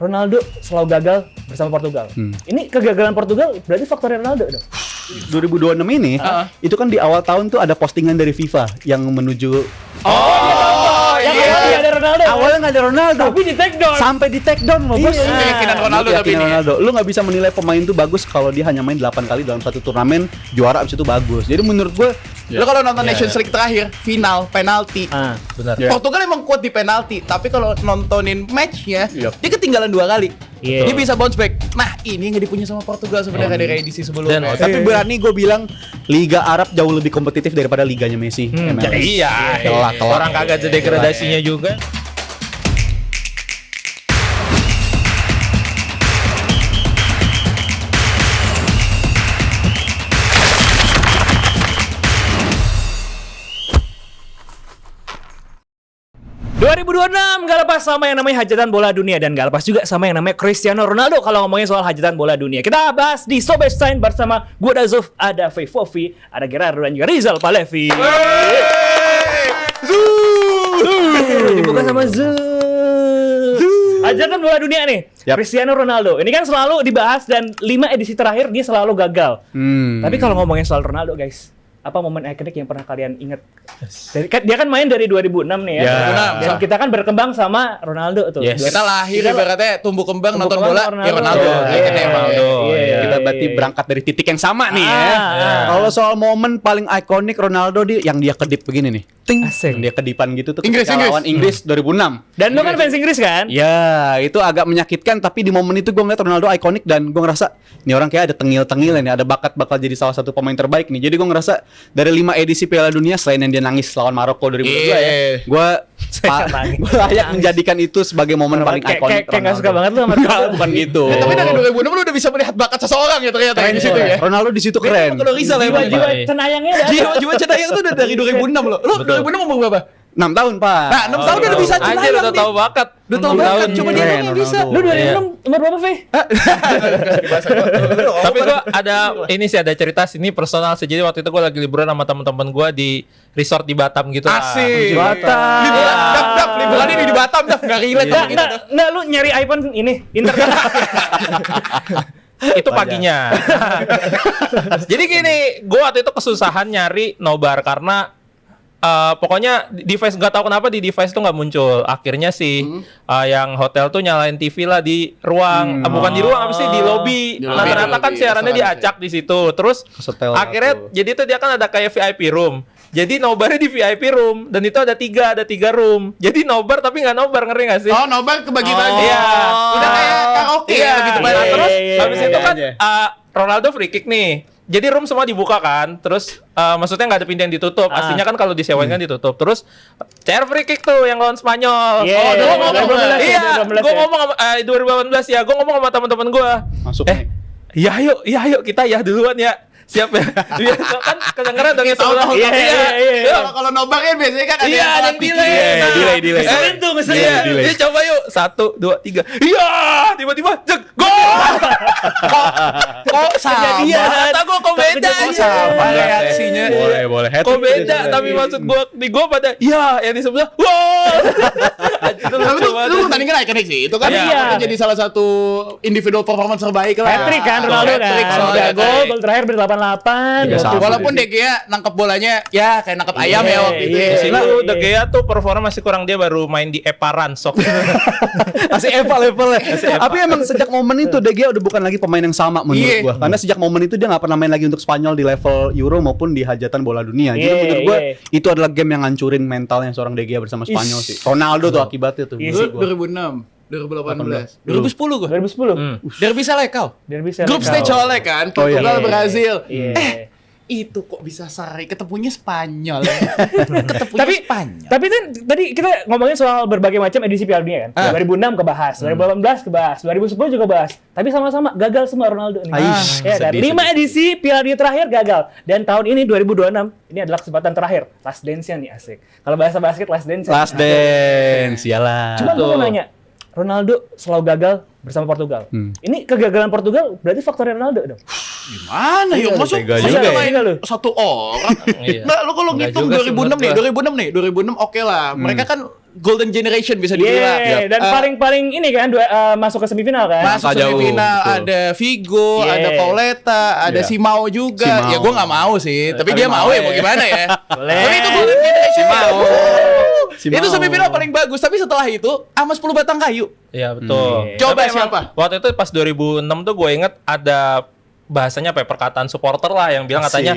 Ronaldo selalu gagal bersama Portugal. Ini kegagalan Portugal berarti faktor Ronaldo dong. 2026 ini, itu kan di awal tahun tuh ada postingan dari FIFA yang menuju Iya, ada Ronaldo. awalnya nggak ada Ronaldo, Tapi di take down. sampai di take down loh bos. Keyakinan Ronaldo tapi ini. Ronaldo. Lu nggak bisa menilai pemain tuh bagus kalau dia hanya main 8 kali dalam satu turnamen, juara abis itu bagus. Jadi menurut gue Lo kalau nonton Nations League terakhir, final, penalti. Benar. Portugal emang kuat di penalti, tapi kalau nontonin matchnya, dia ketinggalan 2 kali. Iya. Dia bisa bounce back. Nah, ini yang dipunya sama Portugal sebenarnya dari edisi sebelumnya. tapi berani gue bilang Liga Arab jauh lebih kompetitif daripada liganya Messi. MLS. Iya, Kelak. orang kagak ada degradasinya juga. Gak lepas sama yang namanya hajatan bola dunia dan gak lepas juga sama yang namanya Cristiano Ronaldo kalau ngomongin soal hajatan bola dunia. Kita bahas di Sobestein bersama gue Dazuf, ada Fofi, ada Gerardo dan juga Rizal Palevi. Dibuka sama hajatan bola dunia nih. Yap. Cristiano Ronaldo. Ini kan selalu dibahas dan 5 edisi terakhir dia selalu gagal. Tapi kalau ngomongin soal Ronaldo guys, apa momen ikonik yang pernah kalian ingat? Dia kan main dari 2006 nih ya. 2006. Dan kita kan berkembang sama Ronaldo tuh. Yes. Kita lahir ibaratnya tumbuh kembang Tumbuh nonton kembang bola, ya Ronaldo. Ronaldo. Iya, Ya kan ya, Ronaldo. iya. Kita berarti berangkat dari titik yang sama nih ya. Ah. Kalau soal momen paling ikonik Ronaldo yang dia kedip begini nih. Ting. Asik. Yang dia kedipan gitu tuh Inggris, ketika lawan Inggris 2006. Dan lu kan fans Inggris kan? Ya, itu agak menyakitkan tapi di momen itu gue ngeliat Ronaldo ikonik dan gue ngerasa ini orang kayak ada tengil-tengil nih, ada bakat bakal jadi salah satu pemain terbaik nih. Jadi gue ngerasa dari 5 edisi Piala Dunia selain yang dia nangis lawan Maroko 2002 ya, gue layak menjadikan itu sebagai momen paling ikonik. Kayak nggak suka banget lu sama Enggak, bukan gitu. Tapi dari 2006 lu udah bisa melihat bakat seseorang ya ternyata di situ ya. Ronaldo di situ keren. Kalau Rizal ya, jiwa cenayangnya ada. Jiwa cenayang itu udah dari 2006 loh. Lu 2006 umur berapa? 6 tahun, Pak. Nah, 6 tahun udah bisa Anjir cenayang udah nih. tahu bakat. Udah tahu bakat, cuma dia Keren, doang yang bisa. Ronaldo. Lu 2006 umur berapa, Fe? Tapi gua ada ini sih ada cerita sini personal sih. Jadi waktu itu gua lagi liburan sama teman-teman gua di resort di Batam gitu lah. Asik. Batam. Liburan, Dap, liburan ini di Batam, Dap. Nggak relate dong gitu. Nggak, lu nyari iPhone ini internet. Itu paginya. Jadi gini, gua waktu itu kesusahan nyari nobar karena pokoknya device nggak tahu kenapa di device tuh nggak muncul. Akhirnya sih yang hotel tuh nyalain TV lah di ruang, bukan di ruang, apa sih di lobby. Di Nah lobby, ternyata kan di siarannya restoran diacak di situ. Terus Setel akhirnya tuh. jadi tuh dia kan ada kayak VIP room. Jadi nobarnya di VIP room dan itu ada tiga room. Jadi nobar tapi nggak nobar, ngerti nggak sih? Oh, nobar kebagi-bagi. Iya. Udah kayak karaoke Iya. ya lebih tepatnya. Nah, terus habis iya, itu iya kan aja. Ronaldo free kick nih. Jadi room semua dibuka kan, terus maksudnya nggak ada pintu yang ditutup. Aslinya kan kalau disewain kan ditutup. Terus CR free kick tuh yang lawan Spanyol. Iya, Oh, iya, gua ngomong, 2018 ya, iya, 2018 gua ya. ngomong sama 2018 ya, gua ngomong sama teman-teman gua. Masuk nih. Ya yuk kita ya duluan ya. Siap ya. Biar kan kedengeran dong ya sebelah. Iya, iya. Kalau nobar kan biasanya kan Iya, ada yang delay. Iya, delay. Ngeselin tuh, ngeselin. Iya, delay. Jadi coba yuk. 1, 2, 3. Iya, tiba-tiba jeg gol. Kok sama? Kata gua kok beda Kok ya. sama reaksinya? Boleh. Kok beda, tapi maksud gua di gua pada iya, yang di sebelah. Wah. Itu Tapi lucu itu banget. pertandingan ikonik sih. Itu kan Iya. jadi salah satu individual performance terbaik lah. Hat-trick kan Ronaldo kan. Hat-trick, soalnya 3 gol, gol terakhir ber-88. 3-1. Walaupun De Gea nangkep bolanya ya kayak nangkep ayam ya waktu itu. iya. Di situ De Gea tuh performa masih kurang, dia baru main di Eparan sok. Masih Eva levelnya. Tapi emang sejak momen itu De Gea udah bukan lagi pemain yang sama menurut Iya. gua. Karena sejak momen itu dia nggak pernah main lagi untuk Spanyol di level Euro maupun di hajatan bola dunia. Jadi Iya, menurut gua iya. itu adalah game yang ngancurin mentalnya seorang De Gea bersama Spanyol sih. Ronaldo tuh akibatnya tuh. Iya menurut sih. gua. 2006, 2018, 2010 gua. 2010. Derby Selecao. Derby Grup Selecao. stage oleh kan, Oh, iya. Portugal, Brazil. Iya. Itu kok bisa sehari ketemunya Spanyol. Ketemunya Spanyol. Tapi kan tadi kita ngomongin soal berbagai macam edisi Piala Dunia kan. 2006 kebahas, 2018 kebahas, 2010 juga bahas. Tapi sama-sama gagal semua Ronaldo nih. Aish, Ya kan? sedih, 5 edisi Piala Dunia terakhir gagal. Dan tahun ini 2026 ini adalah kesempatan terakhir. Last dance-nya nih asik. Kalau bahasa basket last dance. Last dance, iyalah. Cuma gue mau nanya, Ronaldo selalu gagal bersama Portugal. Ini kegagalan Portugal berarti faktor Ronaldo dong. Gimana yuk? Masuk tega masa juga ya. main Lu. satu orang. Iya. Nah, lu kalau Enggak ngitung juga sih 2006 nih, menurut 2006 oke lah. Mereka kan golden generation bisa dibilang. Dan paling ini kan masuk ke semifinal kan. Masuk Jauh, semifinal betul. ada Vigo, Yeah. ada Pauleta, ada Yeah. Simao juga. Simao. Ya gue nggak mau sih, tapi dia mau ya mau gimana ya. Boleh. Tapi itu golden generation. Simao. Itu semifinal paling bagus, tapi setelah itu sama 10 batang kayu. Iya betul. Coba Tapi emang siapa? Waktu itu pas 2006 tuh gue inget ada bahasanya apa ya, perkataan supporter lah yang bilang katanya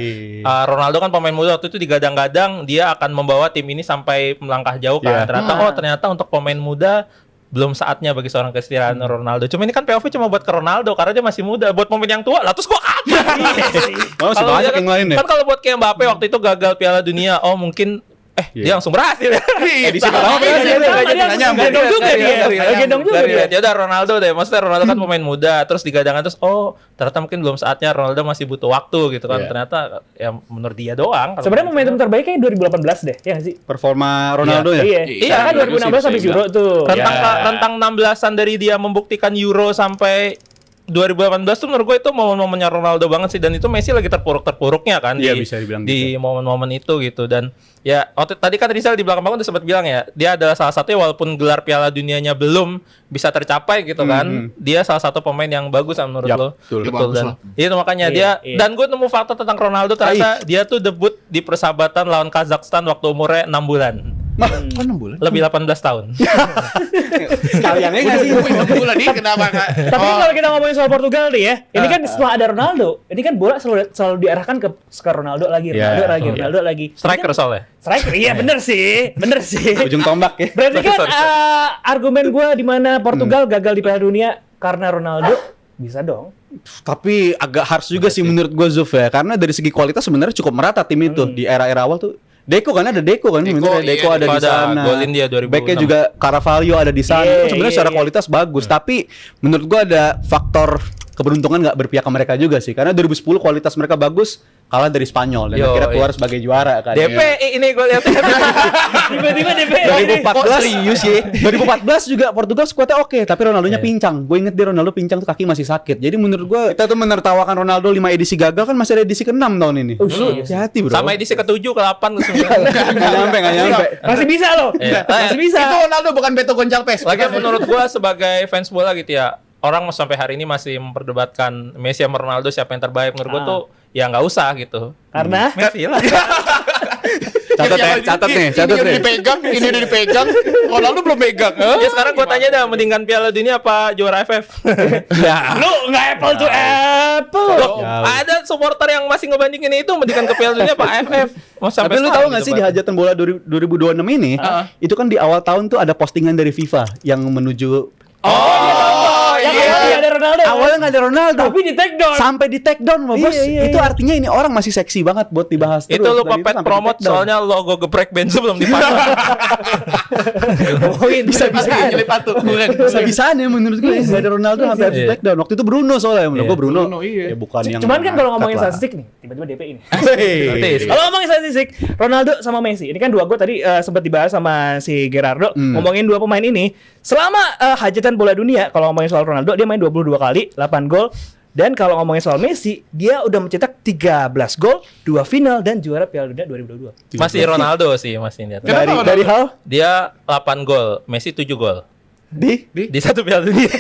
Ronaldo kan pemain muda waktu itu digadang-gadang dia akan membawa tim ini sampai melangkah jauh kan. Iya. Ternyata untuk pemain muda belum saatnya bagi seorang Cristiano Ronaldo. Cuma ini kan POV cuma buat ke Ronaldo karena dia masih muda. Buat pemain yang tua, lah terus gua kaget. Oh, masih Kalau banyak dia yang lain ya. Kan kalau buat kayak Mbappe waktu itu gagal Piala Dunia, oh mungkin dia langsung berhasil ya. Edisi pertama berhasil. Dia gendong juga dia. Gendong juga dia. Ya udah Ronaldo deh. Maksudnya Ronaldo kan pemain muda, terus digadangkan terus ternyata mungkin belum saatnya, Ronaldo masih butuh waktu gitu kan. Iya. Ternyata ya menurut dia doang. Sebenarnya momentum terbaiknya 2018 deh, ya nggak sih? Performa Ronaldo ya. Iya, kan 2016 habis Euro tuh. rentang 16-an dari dia membuktikan Euro sampai 2018 tuh menurut gue itu momen-momennya Ronaldo banget sih, dan itu Messi lagi terpuruk-terpuruknya kan Iya, bisa dibilang di momen-momen itu gitu. Dan ya tadi kan Rizal di belakang udah sempat bilang ya, dia adalah salah satunya walaupun gelar Piala Dunianya belum bisa tercapai gitu kan, dia salah satu pemain yang bagus kan menurut Yap, lo. betul. Betul. Dan itu makanya Iya. dan gue nemu fakta tentang Ronaldo, ternyata dia tuh debut di persahabatan lawan Kazakhstan waktu umurnya 6 bulan. Kok 6 bulan? Lebih 18 tahun. Sekaliannya nggak sih? 6 bulan nih kenapa Kak? Tapi kan kalau kita ngomongin soal Portugal nih ya, ini kan setelah ada Ronaldo, ini kan bola selalu diarahkan ke Ronaldo lagi, Ronaldo lagi. Striker soalnya. Striker, iya bener sih. Ujung tombak ya. Berarti kan Sorry. argumen gue di mana Portugal gagal di Piala Dunia karena Ronaldo, bisa dong. Tapi agak harsh juga sih menurut gue Zuf ya, karena dari segi kualitas sebenarnya cukup merata tim itu di era-era awal tuh. Deco kan ada Deco kan, Deco ada di sana. Golin dia 2006. Backnya juga Carvalho ada di sana. Iya, Sebenarnya iya, secara iya. kualitas bagus, tapi menurut gua ada faktor keberuntungan nggak berpihak ke mereka juga sih. Karena 2010 kualitas mereka bagus, kalah dari Spanyol dan Yo, akhirnya keluar sebagai juara kan. DPI ini gue lihat. Tiba-tiba DP. 2014 serius ya. 2014 juga Portugal skuadnya oke, tapi Ronaldonya pincang. Gue inget dia Ronaldo pincang tuh kaki masih sakit. Jadi menurut gua kita tuh menertawakan Ronaldo 5 edisi gagal kan masih ada edisi ke-6 tahun ini. Hati-hati bro. Sama edisi ke-7 ke-8 ke-9. Nggak nyampe. Masih bisa loh. Iya. Masih bisa. Itu Ronaldo bukan Beto Goncalves. Lagi menurut gua sebagai fans bola gitu ya, orang sampai hari ini masih memperdebatkan Messi sama Ronaldo siapa yang terbaik. Menurut gua tuh ya nggak usah gitu. Karena Messi lah. Catat nih. Ini udah dipegang, ini udah dipegang. Ronaldo belum pegang. Ya sekarang gua tanya dah, mendingan Piala Dunia apa juara AFF? lu nggak apple to apple. Loh, ada supporter yang masih ngebandingin itu mendingan ke Piala Dunia apa AFF? Mau sampai Tapi lu sekarang tahu nggak gitu, sih di Pak. hajatan bola 2026 ini, itu kan di awal tahun tuh ada postingan dari FIFA yang menuju Yang awalnya ada Ronaldo. awalnya nggak ada Ronaldo, Tapi di take down. sampai di take down, Bos. Iya. Itu artinya ini orang masih seksi banget buat dibahas terus. Itu lu Dan pepet sampai promote di take down. soalnya logo geprek Benzo belum dipasang. Bisa-bisaan. Nyelip patu. Bisa-bisaan ya menurut gue nggak ada Ronaldo sampai harus di take down. Waktu itu Bruno soalnya menurut gue Bruno. Bruno, iya. Ya bukan yang Cuman kan kalau ngomongin ngangkat lah. statistik nih, tiba-tiba DP ini. Hei. Kalau ngomongin statistik, Ronaldo sama Messi. Ini kan dua gol tadi sempat dibahas sama si Gerardo. Ngomongin dua pemain ini, selama hajatan bola dunia, kalau ngomongin soal Ronaldo, dia main 22 kali, 8 gol. Dan kalau ngomongin soal Messi, dia udah mencetak 13 gol, 2 final dan juara Piala Dunia 2022. Masih Ronaldo sih masih lihat. Dari hal Dia 8 gol, Messi 7 gol. di Di satu Piala Dunia.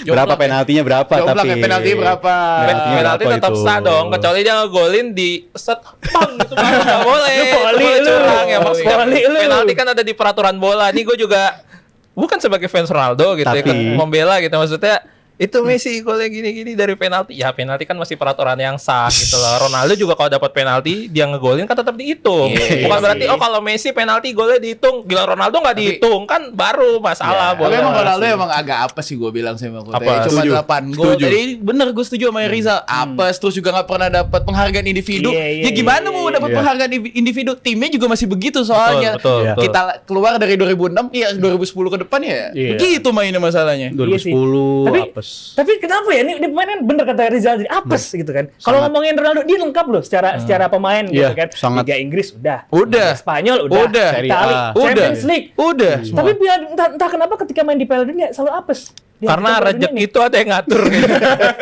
berapa penaltinya berapa Jomblang tapi ya, penalti berapa? Penaltinya Penalti berapa tetap itu? sah dong, kecuali dia ngegolin di set pang gitu baru nggak boleh. Lu poli Boleh lu. curang ya maksudnya. Poli lu. Penalti kan ada di peraturan bola. Ini gue juga bukan sebagai fans Ronaldo gitu ya, Tapi- kan membela gitu maksudnya. Itu Messi golnya gini-gini dari penalti. Ya penalti kan masih peraturan yang sah gitu loh. Ronaldo juga kalau dapat penalti dia ngegolin kan tetap dihitung. Iya, Bukan iya berarti sih. kalau Messi penalti golnya dihitung, gila Ronaldo nggak dihitung kan baru masalah Tapi bola. emang Ronaldo emang agak apa sih gue bilang sama Kota. Apa? Cuma Setuju. 8 gol. Setuju. Jadi bener gue setuju sama Rizal. Apes terus juga gak pernah dapat penghargaan individu. Iya, Ya gimana iya, mau iya, dapat iya. penghargaan individu? Timnya juga masih begitu soalnya. Betul, Iya. betul. Kita keluar dari 2006 ya 2010 ke depan ya. Iya. Begitu mainnya masalahnya. 2010 Tapi, apes. tapi kenapa ya? Ini pemain kan bener kata Rizal jadi apes gitu kan. Kalau ngomongin Ronaldo dia lengkap loh secara pemain gitu Iya, kan. sangat. Liga Inggris udah. Udah. Liga Spanyol udah. Udah. Itali, Serie A. Champions Udah. League. Udah. Tapi entah kenapa ketika main di Piala Dunia selalu apes. Karena rezeki itu ada yang ngatur.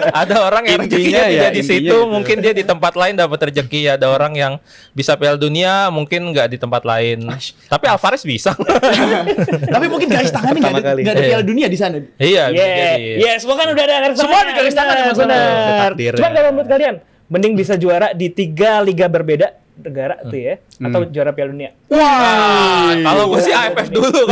Ada orang yang rezekinya tidak di situ, mungkin dia di tempat lain dapat rezeki. Ada orang yang bisa Piala Dunia, mungkin nggak di tempat lain. Tapi Alvarez bisa. Tapi mungkin garis tangannya Pertama kali. nggak ada Piala Dunia di sana. Iya, bisa jadi. Yeah, semua kan udah ada garis Semua ada garis tangan, benar, masalah. benar. Takdir, Cuman ya. kalau menurut kalian, mending bisa juara di 3 liga berbeda negara tuh ya, atau juara Piala Dunia? Wah, kalau gue sih AFF dulu.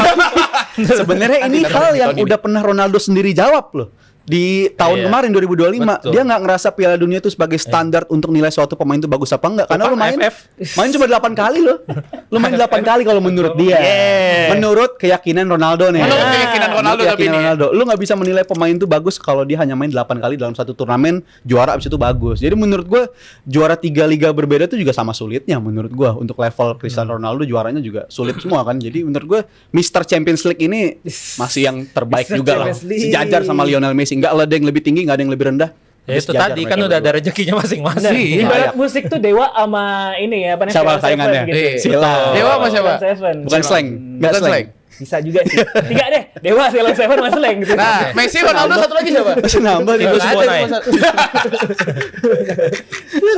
Sebenarnya ini hal yang udah pernah Ronaldo sendiri jawab loh. Di tahun Iya. kemarin 2025 Betul. dia nggak ngerasa Piala Dunia itu sebagai standar untuk nilai suatu pemain itu bagus apa enggak karena Bukan lu main AFF. main cuma 8 kali loh. Lu main 8 kali kalau menurut dia. Yeah. Menurut keyakinan Ronaldo nih. Menurut keyakinan Ronaldo Menurut tapi keyakinan ini ya. Ronaldo. Lu nggak bisa menilai pemain itu bagus kalau dia hanya main 8 kali dalam satu turnamen, juara abis itu bagus. Jadi menurut gua juara 3 liga berbeda itu juga sama sulitnya menurut gua untuk level Cristiano Ronaldo juaranya juga sulit semua kan. Jadi menurut gua Mr. Champions League ini masih yang terbaik Mr. juga lah. Champions League. Sejajar sama Lionel Messi. Enggak ada yang lebih tinggi, enggak ada yang lebih rendah. Ya itu Sejajar tadi mereka kan udah ada berdua. rezekinya Nah, masing-masing. ibarat musik tuh Dewa sama ini ya, apa namanya? Siapa Sheila saingannya? Seven gitu. Sheila. Dewa sama siapa? Sheila Seven. Bukan slang, enggak Bukan slang. slang. Bisa juga sih. 3 deh, Dewa, Sheila Seven sama slang gitu. Nah, Messi, Ronaldo, satu lagi siapa? Masih nambah Itu gitu. semua naik.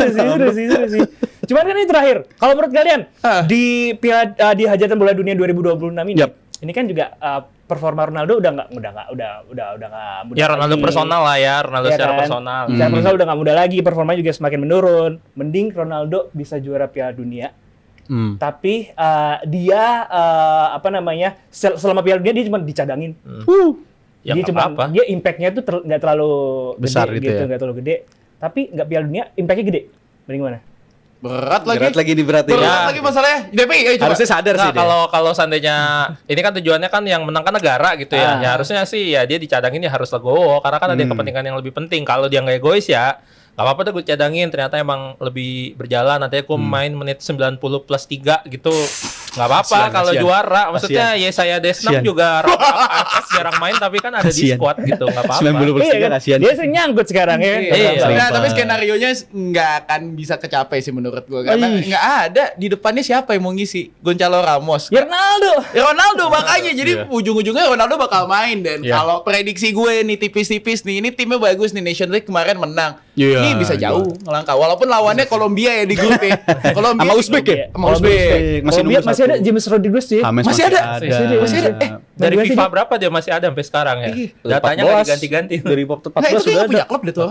Seru sih. Cuman kan ini terakhir. Kalau menurut kalian di di hajatan bola dunia 2026 ini, Yap. ini kan juga performa Ronaldo udah nggak muda Ya Ronaldo lagi. personal lah ya, Ronaldo Iya secara kan? personal. Secara personal udah nggak muda lagi, performanya juga semakin menurun. Mending Ronaldo bisa juara Piala Dunia, tapi dia apa namanya selama Piala Dunia dia cuma dicadangin. Ya Dia nggak cuma apa-apa. dia impactnya tuh nggak terlalu Besar gede, gitu ya? nggak terlalu gede. Tapi nggak Piala Dunia, impactnya gede. Mending mana? Berat lagi. Berat lagi diberatin. Berat Ya. lagi masalahnya. DPI, ayo coba. Harusnya sadar sih Nah, dia. kalau seandainya ini kan tujuannya kan yang menang kan negara gitu ya. Ya harusnya sih ya dia dicadangin ya harus legowo karena kan ada kepentingan yang lebih penting. Kalau dia nggak egois ya nggak apa-apa tuh gue cadangin, ternyata emang lebih berjalan, nanti aku main menit 90 plus 3 gitu nggak apa-apa. Kasian, kalau kasian. juara maksudnya ya saya Desnam Kasian. juga AFF jarang main tapi kan ada di Kasian. squad gitu, nggak apa-apa. 90 plus Iya 3 kan? kasihan. Dia sering nyangkut sekarang ya. Iya. Nah, tapi Sumpah. skenarionya nggak akan bisa kecapai sih menurut gua karena nggak ada di depannya siapa yang mau ngisi Gonzalo Ramos. Ya Ronaldo. Ya Ronaldo makanya jadi ujung-ujungnya Ronaldo bakal main dan Iya. kalau prediksi gue nih tipis-tipis nih ini timnya bagus nih Nation League kemarin menang. Iya, Ini bisa iya. jauh ngelangkah walaupun lawannya Kolombia ya di grup ya. Kolombia Sama Uzbek ya? Sama Uzbek. Masih Kolombia nunggu masih ada satu. James Rodriguez sih. James Masih ada? Masih ada. Dari Masih FIFA ada. berapa dia masih ada sampai sekarang ya? Iya. Datanya nggak diganti-ganti. Dari Nah, 14 itu sudah kayaknya punya ada. klub deh tuh.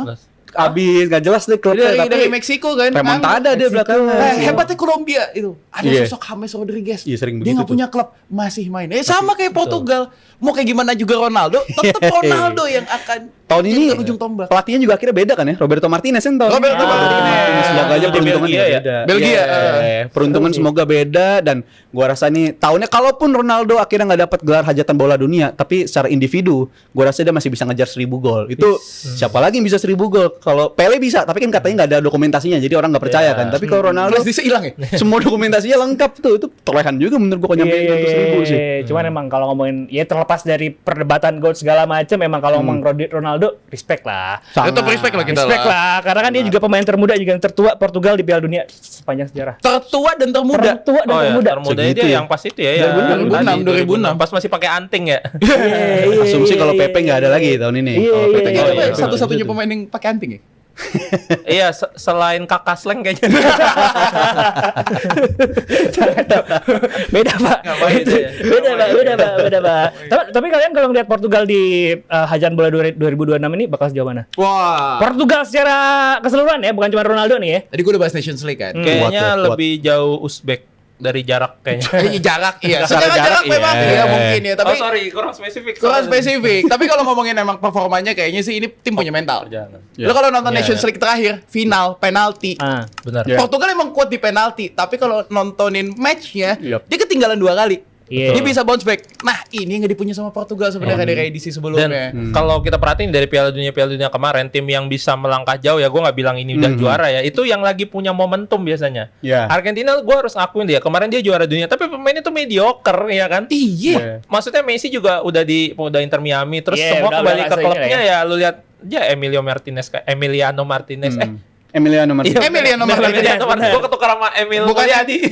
Abis nggak jelas deh klubnya Dari Meksiko kan. remontada dia belakangan. Hebatnya Kolombia itu. Ada Iya. sosok James Rodriguez. Iya, sering Dia begitu nggak punya klub, masih main. Sama kayak Portugal. Mau kayak gimana juga Ronaldo, tetap Ronaldo yang akan Tahun ini jadi ujung tombak. pelatihnya juga akhirnya beda kan ya, Roberto Martinez kan tahun Roberto ini. Martinez. Semoga aja Di peruntungan Belgia juga ya? beda. Belgia, Iya, peruntungan semoga beda dan gua rasa nih tahunnya kalaupun Ronaldo akhirnya nggak dapat gelar hajatan bola dunia, tapi secara individu gua rasa dia masih bisa ngejar 1000 gol. Itu siapa lagi yang bisa 1000 gol? Kalau Pele bisa, tapi kan katanya nggak ada dokumentasinya, jadi orang nggak percaya kan. Tapi kalau Ronaldo Terus hilang ya? semua dokumentasinya lengkap tuh, itu tolehan juga menurut gua kalau nyampe Iya, 100.000 sih. Cuman emang kalau ngomongin ya terlepas dari perdebatan GOAT segala macam, emang kalau ngomong Ronaldo respect lah. Tetap respect lah kita Respect lah, karena kan dia juga pemain termuda juga yang tertua Portugal di Piala Dunia sepanjang sejarah. Tertua dan termuda. Tertua dan Oh ya, termuda. termuda Segitu dia ya? yang pas itu ya, yang 2006, tadi, 2006. Pas masih pakai anting ya. Iya, Asumsi kalau Pepe nggak ada lagi tahun ini. Iya, Kalau iya, Pepe Kita nggak iya, ada. iya. satu-satunya pemain yang pakai anting ya? Iya, selain kakak sleng kayaknya. Beda pak. Ngapain Itu, ya? beda pak. Tapi kalian kalau ngeliat Portugal di hajatan bola 2026 ini bakal sejauh mana? Wah. Portugal secara keseluruhan ya, bukan cuma Ronaldo nih ya. Tadi gue udah bahas Nations League kan. Kayaknya Kuat. lebih jauh Uzbek dari jarak kayaknya. Jarak iya. Secara Secara jarak jarak, memang iya. iya mungkin ya, tapi Oh sorry, kurang spesifik. kurang spesifik. Tapi kalau ngomongin emang performanya kayaknya sih ini tim punya mental. Perjalanan. Lo kalau nonton Iya, Nations iya. League terakhir, final, penalti. Ah. Benar. Iya. Portugal emang kuat di penalti, tapi kalau nontonin matchnya, Yap. dia ketinggalan 2 kali. Iya. Dia bisa bounce back. Nah, ini yang nggak dipunya sama Portugal sebenarnya dari edisi Dan sebelumnya. kalau kita perhatiin dari Piala Dunia kemarin, tim yang bisa melangkah jauh ya, gue nggak bilang ini udah juara ya, itu yang lagi punya momentum biasanya. Iya. Argentina gue harus akuin dia, kemarin dia juara dunia, tapi pemainnya tuh mediocre ya kan? Iya. Maksudnya Messi juga udah Inter Miami, terus Iya, semua udah kembali ke nggak klubnya asing ya, lu lihat ya Emiliano Martinez. Emiliano Martinez. Emiliano Martinez. Gue ketukar sama Emil Bukan Mulyadi.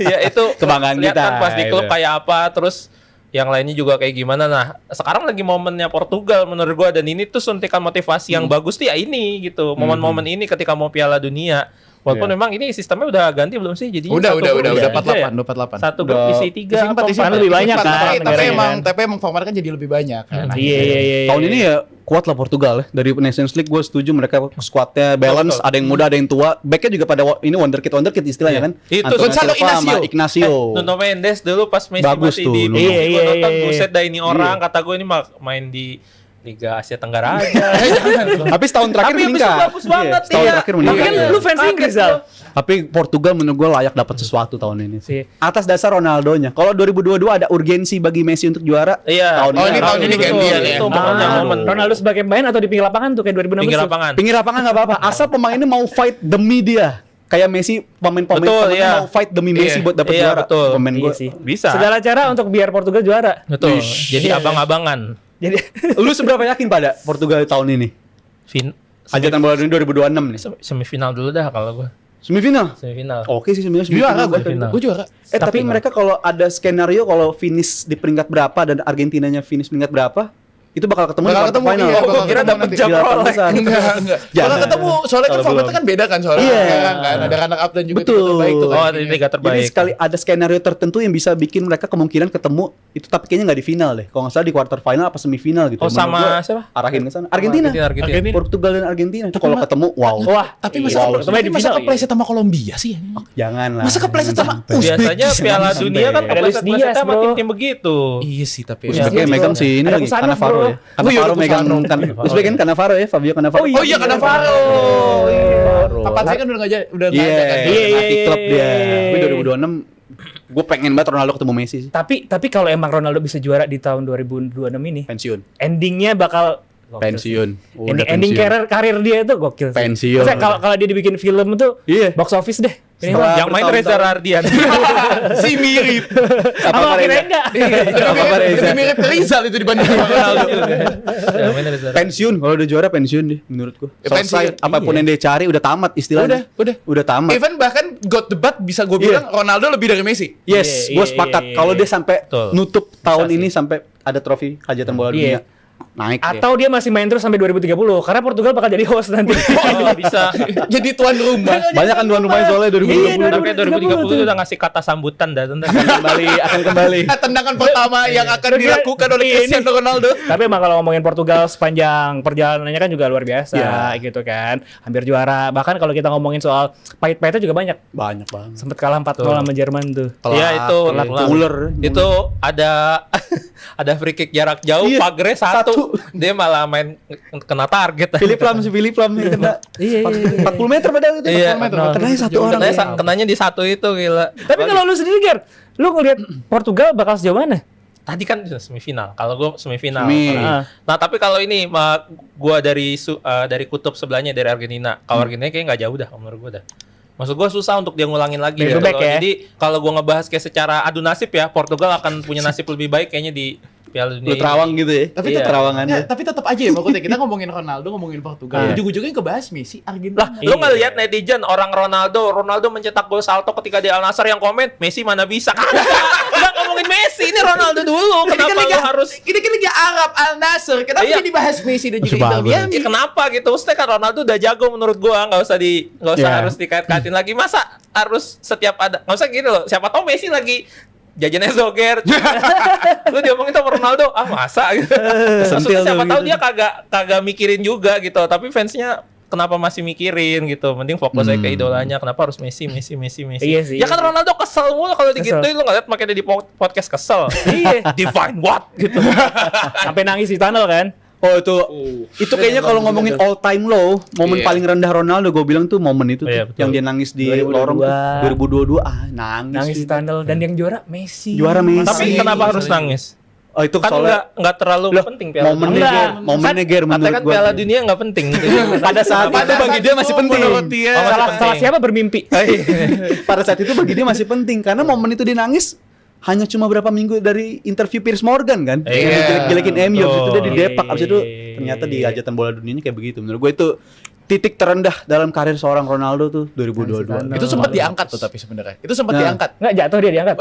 Ya itu Kebanggaan lihat kita, kan pas di klub itu. kayak apa, terus yang lainnya juga kayak gimana. Nah, sekarang lagi momennya Portugal menurut gua, dan ini tuh suntikan motivasi yang bagus tuh ya ini gitu. Momen-momen ini ketika mau Piala Dunia. Walaupun memang ini sistemnya udah ganti belum sih? Jadi Udah 48. 48. Satu grup isi 3 Kan lebih banyak kan negaranya Tapi emang formatnya kan jadi lebih banyak kan. Iya. Tahun ini ya kuat lah Portugal ya. Dari Nations League gue setuju mereka squadnya balance, Betul. ada yang muda, ada yang tua. Backnya juga pada ini wonderkid istilahnya kan. Itu Antonio Gonzalo Silva sama Ignacio. Ignacio. Nuno Mendes dulu pas Messi Bagus masih tuh, di Nuno. Messi, Iya, gua nonton iya. buset dah ini orang kata gue ini main di Liga Asia Tenggara aja. Tapi setahun terakhir Tapi meningkat. abis itu bagus banget, Setahun iya. terakhir Tapi meningkat. kan Iya. lu fans Inggris, Zal. Tapi Portugal menurut gue layak dapat sesuatu tahun ini Sih. atas dasar Ronaldonya. Kalau 2022 ada urgensi bagi Messi untuk juara. Iya. Tahun ini tahun ini betul, gantian ya. itu pokoknya momen. Ronaldo sebagai pemain atau di pinggir lapangan tuh kayak 2016 Pinggir tuh? lapangan. Pinggir lapangan nggak apa-apa. Asal pemainnya mau fight demi dia. Kayak Messi, pemain-pemain Betul, pemainnya iya. mau fight demi Messi Iya, buat dapat iya, juara. betul. Pemain Iya gue. sih. Bisa. Segala cara untuk biar Portugal juara. Betul. Wish. Jadi Iya. abang-abangan. Jadi Lu seberapa yakin pada Portugal tahun ini? Hajatan bola dunia 2026 nih. Semifinal dulu dah kalau gue. Semifinal. Semifinal. Oke sih semifinal. Juara gue. Semifinal. Gue juara. Tapi mereka kalau ada skenario kalau finish di peringkat berapa dan Argentinanya finish peringkat berapa, itu bakal ketemu di Bakal quarter ketemu, final. iya, Oh, bakal gue kira ketemu dapet nanti. jam Di delapan roll. besar. Enggak. Jangan. Kalau ketemu soalnya kan Kalau formatnya belum. kan beda kan soalnya. Iya. Kan ada runner up dan juga Betul. tim terbaik tuh kan. Oh, di liga Jadi terbaik. sekali ada skenario tertentu yang bisa bikin mereka kemungkinan ketemu itu, tapi kayaknya nggak di final deh. Kalau nggak salah di quarter final apa semifinal gitu. Oh, Menurut sama gua siapa? Arahin ke sana. Argentina. Argentina. Portugal dan Argentina. Itu kalau ketemu wow. wah, Tapi iya. masa Wow, ketemu di final. kepleset sama Kolombia sih? Jangan lah. Masa kepleset sama Biasanya Piala Dunia kan Ada Luis kepleset-plesetnya Diaz, sama bro. tim-tim begitu. Iya sih tapi. Uzbeknya megang si ini Ada lagi Kusanov, Cannavaro bro. ya. Cannavaro megang kan. Uzbek kan Cannavaro ya, Fabio Cannavaro. Oh iya Cannavaro. Kapan saya kan udah nggak udah nggak Iya, ada kan. Iya, iya, nanti klub dia. iya. Tapi 2026 gue pengen banget Ronaldo ketemu Messi sih. Tapi kalau emang Ronaldo bisa juara di tahun 2026 ini, Pensiun. endingnya bakal gokil sih. Pensiun. Udah Ending pensiun. karir dia itu gokil sih. Pensiun. Maksudnya kalau dia dibikin film tuh Iya. box office deh. Ini Setelah- mah. Yang main bertahun-tahun. Reza Rardian. Si mirip. Apa akhirnya enggak? Apa Reza? Lebih mirip ke Rizal itu dibanding sama Ronaldo. Yang main Reza Rardian. Pensiun, kalau udah juara pensiun deh menurut gue. Ya, Selesai, pensiun. apapun yang dia cari udah tamat istilahnya. Udah tamat. Even bahkan God debat bisa gue bilang Ronaldo lebih dari Messi. Yes, Iya, gue iya, sepakat. iya, Kalau iya. dia sampai Betul. nutup tahun sih. ini sampai ada trofi hajatan bola Iya. dunia, naik. Atau dia masih main terus sampai 2030 karena Portugal bakal jadi host nanti. Oh, bisa. Jadi tuan rumah. banyak kan tuan rumahnya soalnya 2020. Iya, Tapi 2030 udah ngasih kata sambutan dah tentang. akan kembali. Tendangan pertama yang akan dilakukan oleh Ini. Cristiano Ronaldo. Tapi emang kalau ngomongin Portugal sepanjang perjalanannya kan juga luar biasa Iya. gitu kan. Hampir juara. Bahkan kalau kita ngomongin soal pahit-pahitnya juga banyak. Banyak banget. Sempet kalah 4-0 sama Jerman tuh. Iya itu telak, telak. ular. Itu ada ada free kick jarak jauh, Iya, pagernya satu. Dia malah main kena target. Philip Lam yang kena. Iya, iya, iya. 40 meter padahal itu. Iya. 40 meter. Kenanya satu orang. Kenanya di satu itu gila. Tapi kalau lu sendiri Ger, lu ngelihat Portugal bakal sejauh mana? Tadi kan semifinal. Kalau gue semifinal. Semi. Ah. Nah, tapi kalau ini gua dari kutub sebelahnya dari Argentina. Kalau Argentina kayaknya nggak jauh dah menurut gua dah. Maksud gua susah untuk dia ngulangin lagi Back to gitu back loh. ya. Jadi kalau gua ngebahas kayak secara adu nasib ya, Portugal akan punya nasib lebih baik kayaknya di Piala Dunia. Lu terawang gitu ya. Tapi Iya. terawangan. Ya, tapi tetap aja ya maksudnya kita ngomongin Ronaldo, ngomongin Portugal. Iya. Ujung-ujungnya kebahas Messi, Argentina. Lah, lu nggak lihat netizen orang Ronaldo mencetak gol salto ketika di Al Nassr yang komen Messi mana bisa? Enggak ngomongin Messi, ini Ronaldo dulu. Kenapa lu harus Ini kan Liga Arab Al Nassr. Kenapa Iya. jadi bahas Messi dan juga Bagus. Inter Miami? Ya, kenapa gitu? Maksudnya kan Ronaldo udah jago menurut gua, nggak usah Iya. harus dikait-kaitin lagi. Masa harus setiap ada, nggak usah gitu loh. Siapa tahu Messi lagi jajannya Zoger. Lu diomongin sama Ronaldo, masa gitu. Maksudnya Sentil siapa tuh tahu gitu. dia kagak mikirin juga gitu. Tapi fansnya kenapa masih mikirin gitu? Mending fokus aja ke idolanya. Kenapa harus Messi? Iya sih. Ya kan Ronaldo kesel mulu kalau digituin, lu nggak lihat makanya di podcast kesel. Iya. Divine what gitu. Sampai nangis di tunnel kan? Oh itu kayaknya kalau ngomongin all time low, momen Iya. paling rendah Ronaldo gue bilang tuh momen itu tuh, Iya, betul. yang dia nangis di 2022. lorong tuh, 2022 nangis. Nangis di sih. tunnel dan yang juara Messi. Juara Messi. Tapi kenapa harus nangis? Oh itu Kan soalnya nggak terlalu Loh, penting Piala momennya Dunia. Enggak. Ger, momennya Ger Katanya menurut kan gua. Piala Dunia nggak penting. Pada saat itu Pada bagi saat dia itu masih penting. menurut dia. Oh, masih Salah penting. siapa bermimpi? Pada saat itu bagi dia masih penting karena momen itu dia nangis hanya cuma berapa minggu dari interview Piers Morgan kan, Iya. yang jelek-jelekin MU, abis itu dia di depak, abis itu Iya. ternyata di hajatan bola dunianya kayak begitu. Menurut gue itu titik terendah dalam karir seorang Ronaldo tuh 2022. Itu sempat diangkat tuh tapi sebenarnya. Itu sempat Nah. diangkat. Nggak jatuh dia diangkat.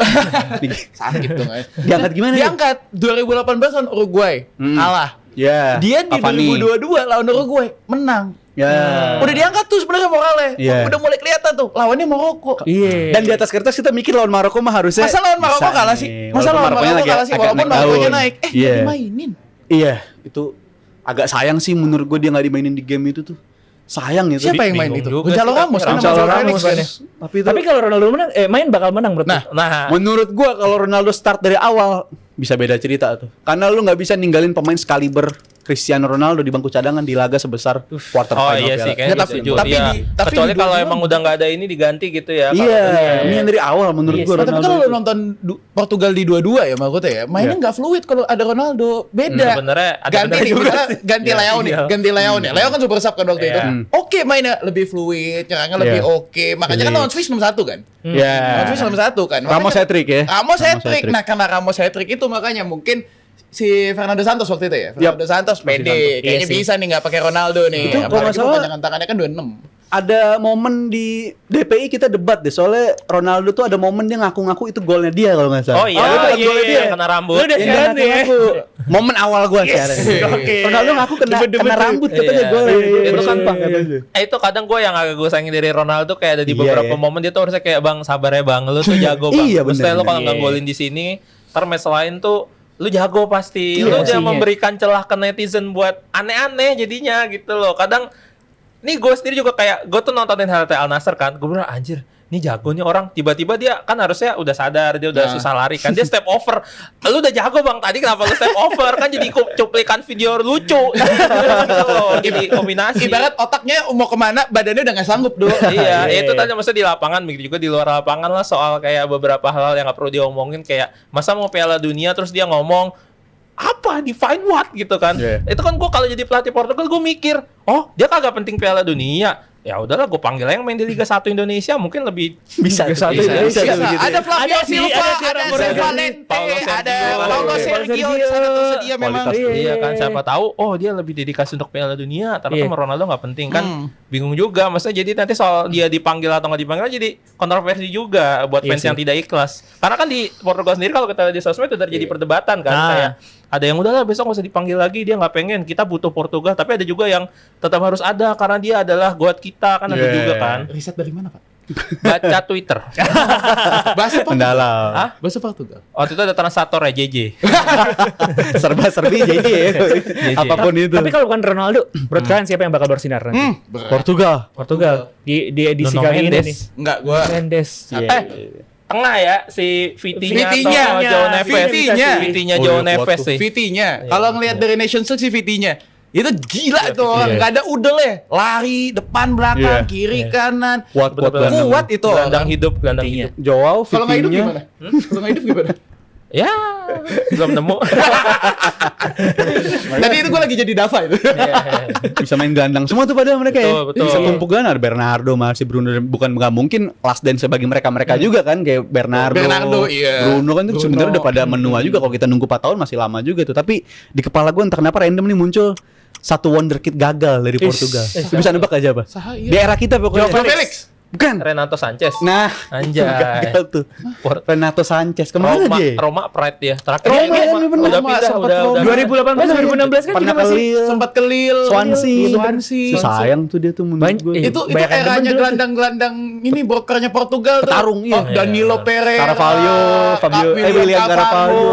Sakit dong. Diangkat gimana? ya? Diangkat 2018 lawan Uruguay. Kalah. Ya. Dia di Cavani. 2022 lawan Uruguay menang. Ya. Udah diangkat tuh sebenarnya moralnya. Iya. Udah mulai kelihatan tuh lawannya Maroko. Iya. Dan di atas kertas kita mikir lawan Maroko mah harusnya. Masa lawan Maroko bisa kalah nih. sih? Masa Walaupun lawan Marokonya Maroko lagi kalah sih? agak Walaupun naik Marokonya daun. naik. Iya. Nggak dimainin. Iya, itu agak sayang sih menurut gue dia nggak dimainin di game itu tuh. Sayang itu. Siapa yang main Bingung itu? juga Gonzalo sih, Ramos kan? tapi sama Gonzalo Joao Ramos Felix kan? mainnya. Tapi Tapi kalau Ronaldo menang, main bakal menang berarti. Nah, menurut gua kalau Ronaldo start dari awal bisa beda cerita tuh. Karena lu nggak bisa ninggalin pemain sekaliber Cristiano Ronaldo di bangku cadangan di laga sebesar quarter Oh final iya Piala. sih, kayaknya Nggak, setuju. tapi Iya. tapi Kecuali di kalau 22 emang udah nggak ada ini diganti gitu ya. Iya, Iya. ini yang dari awal menurut Iya gua sih. tapi Ronaldo. kalau itu. lu nonton Portugal di 22 ya maksudnya ya, mainnya nggak fluid kalau ada Ronaldo. Beda. Sebenarnya ada ganti benernya nih, juga kita sih. ganti Iya, Leo nih, iya. ganti Leo nih. Leo kan super sub kan waktu Iya. itu. Oke, mainnya lebih fluid, nyerangnya lebih Iya. oke. Makanya kan lawan Swiss 6-1 kan? Ya. Lawan Swiss 6-1 kan. Ramos Makanya- hat-trick ya. Ramos hat-trick. hat-trick. Nah, karena Ramos hat-trick itu makanya mungkin si Fernando Santos waktu itu ya. Fernando Santos pede. Santos. Kayaknya Iya sih. bisa nih nggak pakai Ronaldo nih. Itu kalau Apalagi nggak salah- perpanjangan tangannya kan 26. Ada momen di DPI kita debat deh soalnya Ronaldo tuh ada momen dia ngaku-ngaku itu golnya dia kalau nggak salah. Oh iya, itu bukan iya, golnya iya, dia. kena rambut. Lu udah Yang siaran dia tuh ya. ngaku-ngaku. Momen awal gua siaran. Oke. Ronaldo ngaku kena rambut katanya Iya. gol. Itu kan Sumpah katanya. itu kadang gue yang agak gue sayangin dari Ronaldo kayak ada di Iya, beberapa iya. momen dia tuh harusnya kayak bang sabar ya bang, lu tuh jago bang. Iya, Maksudnya bener, lu kalau bener. nggak golin di sini, ntar match lain tuh lu jago pasti. Iya, Lu jangan pastinya. memberikan celah ke netizen buat aneh-aneh jadinya gitu loh. Kadang nih gue sendiri juga kayak gue tuh nontonin highlight Al Nassr kan, gue bilang anjir. Ini jago nih orang, tiba-tiba dia kan harusnya udah sadar, dia udah susah lari kan, dia step over. Lu udah jago bang, tadi kenapa lu step over? Kan jadi cuplikan video lucu. Gitu loh, jadi kombinasi. Ibarat otaknya mau kemana, badannya udah nggak sanggup dulu. Iya, itu tadi maksudnya di lapangan, begitu juga di luar lapangan lah soal kayak beberapa hal yang nggak perlu diomongin kayak masa mau Piala Dunia terus dia ngomong apa define what gitu kan. Yeah. Itu kan gua kalau jadi pelatih Portugal gua mikir, oh dia kagak penting Piala Dunia. Ya udahlah gua panggil aja yang main di Liga 1 Indonesia mungkin lebih Bisa. Bisa. Bisa. Ada Flavio Ada sih, Silva, ada ada Tiago Zé Moreno, Valente, Paulo ada Sergio. Paulo Sergio di sana tersedia memang. Kualitas. Iya kan, siapa tahu oh dia lebih dedikasi untuk Piala Dunia, ternyata Iya. sama Ronaldo nggak penting kan. Bingung juga, maksudnya jadi nanti soal dia dipanggil atau nggak dipanggil jadi kontroversi juga buat Iya fans sih. yang tidak ikhlas. Karena kan di Portugal sendiri kalau kita lihat di sosmed itu terjadi perdebatan kan, Nah. kayak ada yang udahlah besok nggak usah dipanggil lagi, dia nggak pengen, kita butuh Portugal, tapi ada juga yang tetap harus ada karena dia adalah goat kita kan, ada Yeah. juga kan. Riset dari mana, Pak? Baca Twitter. Bahasa Portugal. Mendalam. Hah? Bahasa Portugal. Waktu itu ada translator ya JJ. Serba-serbi jadi ya. Apapun itu. Tapi kalau bukan Ronaldo, menurut kalian siapa yang bakal bersinar nanti? Portugal. Portugal di edisi Nuno kali ini Mendes. nih. Enggak, gua Mendes. Tengah ya si Vitinya Vitinya. atau Joe Neves. Vitinya. Vitinya Oh, Joe iya, Neves kuat tuh. sih. Vitinya. Kalau ngelihat dari Nations League si Vitinya. Itu gila itu orang, nggak ada udel ya. Lari depan belakang, Iya. kiri kanan. Kuat Bener-bener. Kuat itu Gelandang orang. hidup, gelandang Vitinya. hidup. Joao, Kalau nggak hidup Vitinha. gimana? Kalau nggak hidup gimana? Ya, belum nemu. Tadi itu gue lagi jadi Dava itu. Bisa main gelandang semua tuh padahal mereka ya. Betul, betul. Bisa tumpuk gelandang. Ada Bernardo, masih Bruno, bukan nggak mungkin last dance bagi mereka juga kan kayak Bernardo, iya. Bruno kan tuh Bruno. sebenarnya udah pada menua juga kalau kita nunggu 4 tahun masih lama juga tuh. Tapi di kepala gue entah kenapa random nih muncul satu wonderkid gagal dari Portugal. Lu bisa nebak aja apa? Saha, Di iya. era kita pokoknya. Joao Felix. Bukan. Renato Sanchez. Nah, Anjay. gagal tuh. Por- Renato Sanchez kemana Roma, dia? Roma Pride dia. Terakhir Roma, dia ya, bener. udah Roma, pindah, sempat udah Roma. 2018 2016 kan Pernah juga masih. Lille, Sempat ke Lille, Swansea. Swansea. Sayang tuh dia tuh menurut Banyak- gue. Iya. Itu Banyak yang eranya demen dulu tuh. gelandang-gelandang ini brokernya Portugal tuh. Petarung, iya. Oh, Danilo Pereira, Carvalho, William Carvalho.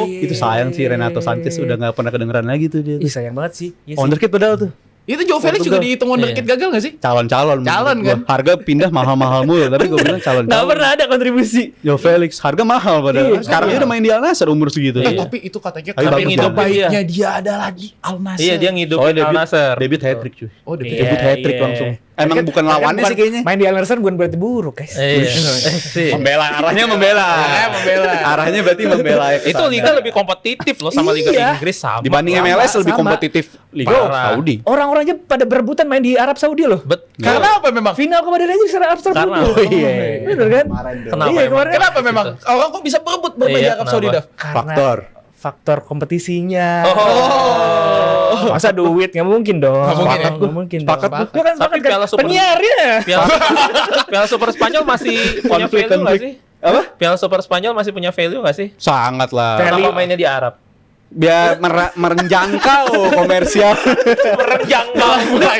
Iya. Itu sayang sih Renato Sanchez udah nggak pernah kedengeran lagi tuh dia. Ih, sayang banget sih. Iya sih. Wonderkid padahal tuh. Itu Joao Felix juga Portugal. dihitung wonderkid gagal gak sih? Calon-calon. Calon, menurut gua. kan? Harga pindah mahal-mahal mulu, tapi gue bilang Nggak calon-calon. pernah ada kontribusi. Yo Felix, harga mahal padahal. Iya. Sekarang dia udah main di Al Nassr umur segitu. Iya. Tapi itu katanya Tapi bagus yang ya. terbaiknya dia adalah di Al Nassr. Iya, dia ngidupin Al Nassr. Debut hat-trick cuy. Oh, debut. Iya, Debut hat-trick iya. langsung. Emang bukan lawannya sih kayaknya. Main di Anderson bukan berarti buruk, guys. Sih. Arahnya membela. Arahnya berarti membela. Itu liga lebih kompetitif loh sama liga Iya. Inggris sama. Dibanding Sama, MLS lebih sama. kompetitif liga Parah. Saudi. Orang-orangnya pada berebutan main di Arab Saudi loh. Karena apa memang? Final kemarin aja di Arab Saudi. Karena- Oh, iya. Bener kan? Kenapa Iya, emang? kemarin kan Kenapa memang? Orang kok bisa berebut bermain di Iya, Arab Saudi, kenapa? Daf? faktor kompetisinya. Oh. Masa duit nggak mungkin dong. Nggak mungkin ya? Nggak mungkin. Sepakat dong. gua. Gua kan Tapi sepakat kan. Piala Super- Penyiarnya. Piala Super Spanyol masih punya Konflik, value nggak konflik. sih? Apa? Piala Super Spanyol masih punya value nggak sih? Sangat lah. Value. Kenapa mainnya di Arab? Biar merenjangkau komersial Merenjang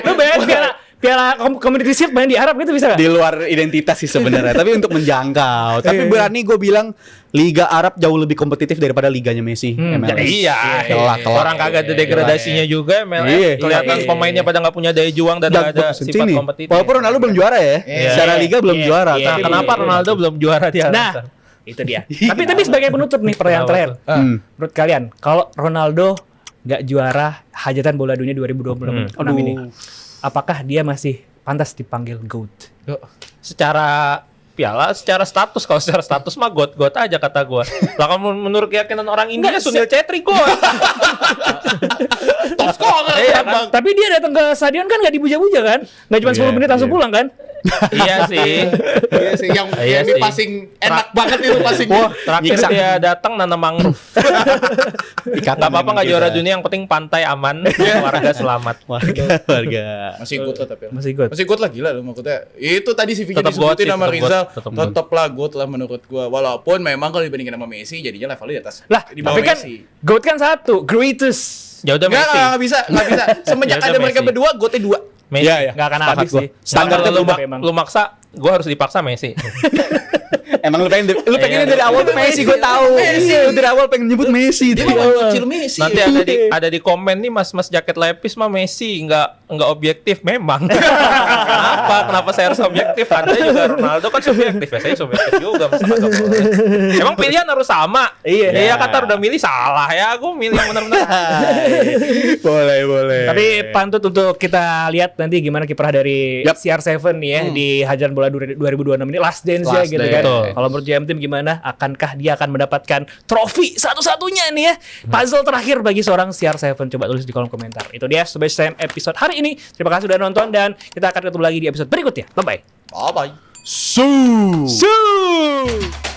Lu bayangin piala Community Shield main di Arab gitu bisa nggak? di luar identitas sih sebenarnya, tapi untuk menjangkau. Tapi berani gue bilang Liga Arab jauh lebih kompetitif daripada liganya Messi. MLS. Iya, Kelak. orang kagak ada degradasinya juga MLS. Iya. Kelihatan Iya. pemainnya pada nggak punya daya juang dan nggak ada Jago sifat sini. kompetitif. Walaupun Ronaldo belum juara ya. Iya. Secara liga belum Iya. juara. Iya. Nah, Tapi kenapa Ronaldo belum juara di Nah, Arab? itu dia. tapi sebagai penutup nih pertanyaan Kenapa terakhir. tuh? Menurut kalian, kalau Ronaldo nggak juara hajatan bola dunia 2026 ini, apakah dia masih pantas dipanggil GOAT? Secara piala, secara status, kalau secara status mah got aja kata gua. Lah kalau menurut keyakinan orang India Nggak, Sunil Chetri got. Top scorer. Iya kan? Tapi dia datang ke stadion kan nggak dibuja-buja kan? Nggak cuma 10 menit langsung pulang kan? Iya sih. Iya sih, yang Iya di sih. passing enak banget itu passing. Terakhir Nyiksa. dia datang nanam mangrove. Gak apa-apa nggak juara dunia, yang penting pantai aman, warga selamat. warga. Masih good lah tapi. Masih GOAT. Masih good lah, gila lu maksudnya. Itu tadi CV-nya Tetap disebutin good sih, sama tetap Rizal. good, tetap good. Tetap lah good lah menurut gua. Walaupun memang kalau dibandingin sama Messi jadinya levelnya di atas. Lah, di bawah tapi kan Messi. GOAT kan satu, greatest. Ya udah Messi. Enggak bisa. Semenjak Ya udah ada mereka Messi. berdua, gote 2. Messi. Iya, iya. Nggak akan Sepakat habis gua. sih. Standarnya Kalau berubah emang. lu maksa, gua harus dipaksa Messi. Emang lu pengen Iya, dari awal tuh Messi, gue tahu. Messi. Iya, dari awal pengen nyebut Messi. Dia dari mah awal. kecil Messi. Nanti ada di komen nih mas jaket lepis mah Messi nggak objektif memang. Kenapa saya harus objektif? Anda juga Ronaldo kan subjektif ya, saya subjektif juga. Masa kagak boleh? Emang pilihan harus sama. Iya. Iya Qatar udah milih salah ya, aku milih yang benar-benar. Boleh. Tapi pantut untuk kita lihat nanti gimana kiprah dari Yap. CR7 nih ya di Hajatan Bola 2026 ini, last dance ya Last gitu dance. kan. Betul. Kalau menurut JM Team gimana? Akankah dia akan mendapatkan trofi satu-satunya nih ya? Puzzle terakhir bagi seorang CR7. Coba tulis di kolom komentar. Itu dia Sobat Time episode hari ini. Terima kasih sudah nonton dan kita akan ketemu lagi di episode berikutnya. Bye bye. Bye bye. Su. Su.